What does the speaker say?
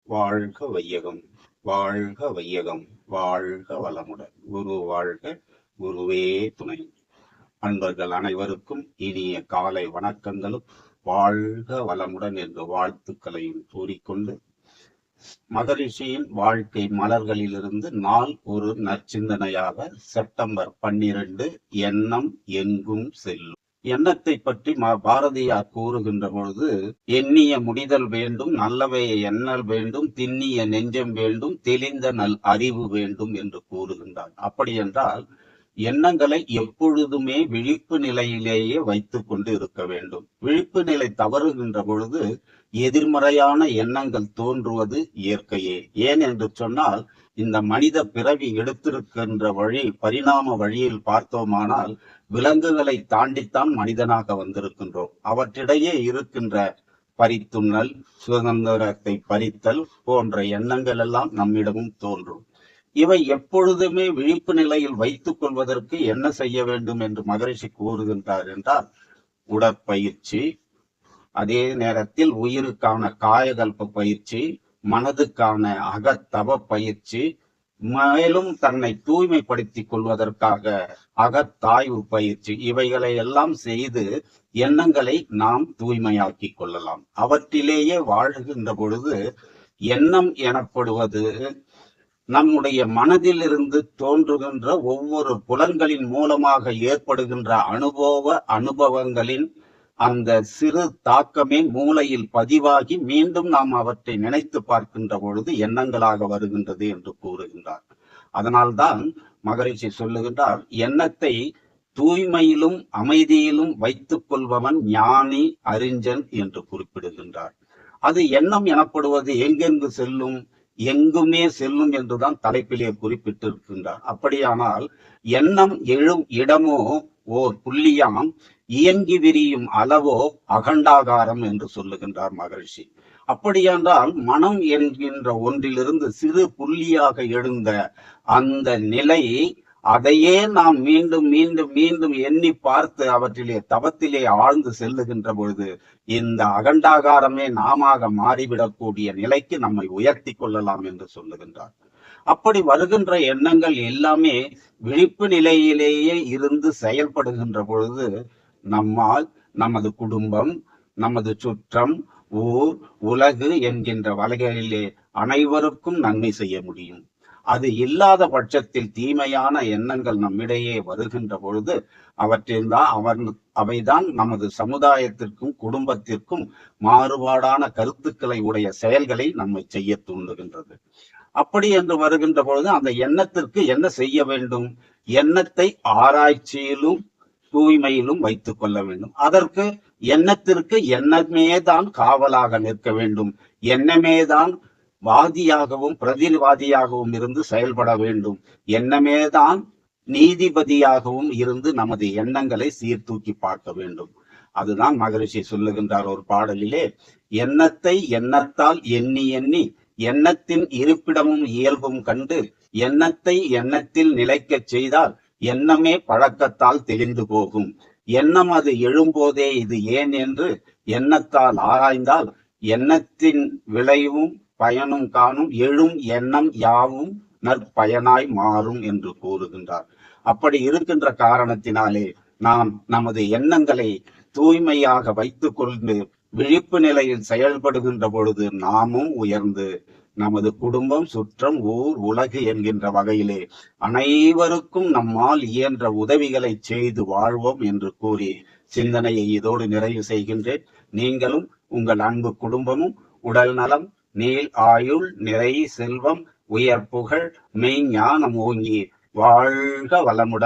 வாழ்க வையகம், வாழ்க வையகம், வாழ்க வளமுடன். குரு வாழ்க, குருவே துணை. அன்பர்கள் அனைவருக்கும் இனிய காலை வணக்கங்களும் வாழ்க வளமுடன் என்ற வாழ்த்துக்களையும் கூறிக்கொண்டு, மகரிஷியின் வாழ்க்கை மலர்களிலிருந்து நாள் ஒரு நற்சிந்தனையாக செப்டம்பர் 12 எண்ணம் எங்கும் செல்லும். எண்ணத்தை பற்றி பாரதியார் கூறுகின்ற பொழுது, எண்ணிய முடிதல் வேண்டும், நல்லவையை எண்ணல் வேண்டும், திண்ணிய நெஞ்சம் வேண்டும், தெளிந்த நல் அறிவு வேண்டும் என்று கூறுகின்றார். அப்படி என்றால் எண்ணங்களை எப்பொழுதுமே விழிப்பு நிலையிலேயே வைத்துக் கொண்டு இருக்க வேண்டும். விழிப்பு நிலை தவறுகின்ற பொழுது எதிர்மறையான எண்ணங்கள் தோன்றுவது இயற்கையே. ஏன் என்று சொன்னால், இந்த மனித பிறவி எடுத்திருக்கின்ற வழி, பரிணாம வழியில் பார்த்தோமானால் விலங்குகளை தாண்டித்தான் மனிதனாக வந்திருக்கின்றோம். அவற்றிடையே இருக்கின்ற பறித்துண்ணல், சுதந்திரத்தை பறித்தல் போன்ற எண்ணங்கள் எல்லாம் நம்மிடமும் தோன்றும். இவை எப்பொழுதுமே விழிப்பு நிலையில் வைத்துக் கொள்வதற்கு என்ன செய்ய வேண்டும் என்று மகரிஷி கூறுகின்றார் என்றால், உடற்பயிற்சி, அதே நேரத்தில் உயிருக்கான காயகல்ப பயிற்சி, மனதுக்கான அகத்தவ பயிற்சி, மேலும் தன்னை தூய்மைப்படுத்திக் கொள்வதற்காக அகத்தாய்வு பயிற்சி, இவைகளை எல்லாம் செய்து எண்ணங்களை நாம் தூய்மையாக்கிக் கொள்ளலாம். அவற்றிலேயே வாழ்கின்ற பொழுது எண்ணம் எனப்படுவது நம்முடைய மனதில் இருந்து தோன்றுகின்ற ஒவ்வொரு புலன்களின் மூலமாக ஏற்படுகின்ற அனுபவங்களின் அந்த சிறு தாக்கமே மூளையில் பதிவாகி மீண்டும் நாம் அவற்றை நினைத்து பார்க்கின்ற பொழுது எண்ணங்களாக வருகின்றது என்று கூறுகின்றார். அதனால்தான் மகரிஷி சொல்லுகின்றார், எண்ணத்தை தூய்மையிலும் அமைதியிலும் வைத்துக் கொள்பவன் ஞானி, அறிஞன் என்று குறிப்பிடுகின்றார். அது எண்ணம் எனப்படுவது எங்கெங்கு செல்லும்? எங்குமே செல்லும் என்றுதான் தலைப்பிலே குறிப்பிட்டிருக்கின்றார். அப்படியானால் எண்ணம் எழும் இடமோ ஓர் புள்ளியாம், இயங்கி விரியும் அளவோ அகண்டாகாரம் என்று சொல்லுகின்றார் மகரிஷி. அப்படியென்றால் மனம் என்கின்ற ஒன்றிலிருந்து சிறு புள்ளியாக எழுந்த அந்த நிலை, அதையே நாம் மீண்டும் மீண்டும் மீண்டும் எண்ணி பார்த்து அவற்றிலே தவத்திலே ஆழ்ந்து செல்லுகின்ற பொழுது இந்த அகண்டாகாரமே நாமாக மாறிவிடக்கூடிய நிலைக்கு நம்மை உயர்த்தி கொள்ளலாம் என்று சொல்லுகின்றார். அப்படி வருகின்ற எண்ணங்கள் எல்லாமே விழிப்பு நிலையிலேயே இருந்து செயல்படுகின்ற பொழுது நம்மால் நமது குடும்பம், நமது சுற்றம், ஊர், உலகு என்கின்ற வகைகளிலே அனைவருக்கும் நன்மை செய்ய முடியும். அது இல்லாத பட்சத்தில் தீமையான எண்ணங்கள் நம்மிடையே வருகின்ற பொழுது அவைதான் நமது சமுதாயத்திற்கும் குடும்பத்திற்கும் மாறுபாடான கருத்துக்களை உடைய செயல்களை நம்மை செய்ய தூண்டுகின்றது. அப்படி என்று வருகின்ற பொழுது அந்த எண்ணத்திற்கு என்ன செய்ய வேண்டும்? எண்ணத்தை ஆராய்ச்சியிலும் தூய்மையிலும் வைத்துக் கொள்ள வேண்டும். அதற்கு எண்ணத்திற்கு எண்ணமேதான் காவலாக நிற்க வேண்டும். எண்ணமேதான் வாதியாகவும் பிரதிவாதியாகவும் இருந்து செயல்பட வேண்டும். எண்ணமேதான் நீதிபதியாகவும் இருந்து நமது எண்ணங்களை சீர்தூக்கி பார்க்க வேண்டும். அதுதான் மகரிஷி சொல்லுகின்றார் ஒரு பாடலிலே, எண்ணத்தை எண்ணத்தால் எண்ணி எண்ணி எண்ணத்தின் இருப்பிடமும் இயல்பும் கண்டு எண்ணத்தை எண்ணத்தில் நிலைக்கச் செய்தால் எண்ணமே பழக்கத்தால் தெளிந்து போகும். எண்ணம் அது எழும்போதே இது ஏன் என்று எண்ணத்தால் ஆராய்ந்தால் எண்ணத்தின் விளைவும் பயனும் காணும், எழும் எண்ணம் யாவும் நற்பயனாய் மாறும் என்று கூறுகின்றார். அப்படி இருக்கின்ற காரணத்தினாலே நாம் நமது எண்ணங்களை தூய்மையாக வைத்துக் கொண்டு விழிப்பு நிலையில் செயல்படுகின்ற பொழுது நாமும் உயர்ந்து நமது குடும்பம், சுற்றம், ஊர், உலகு என்கின்ற வகையிலே அனைவருக்கும் நம்மால் இயன்ற உதவிகளை செய்து வாழ்வோம் என்று கூறி சிந்தனையை இதோடு நிறைவு செய்கின்றேன். நீங்களும் உங்கள் அன்பு குடும்பமும் உடல் நலம், நீள் ஆயுள், நிறை செல்வம், உயர் புகழ், மெய்ஞானம் ஓங்கி வாழ்க வளமுடன்.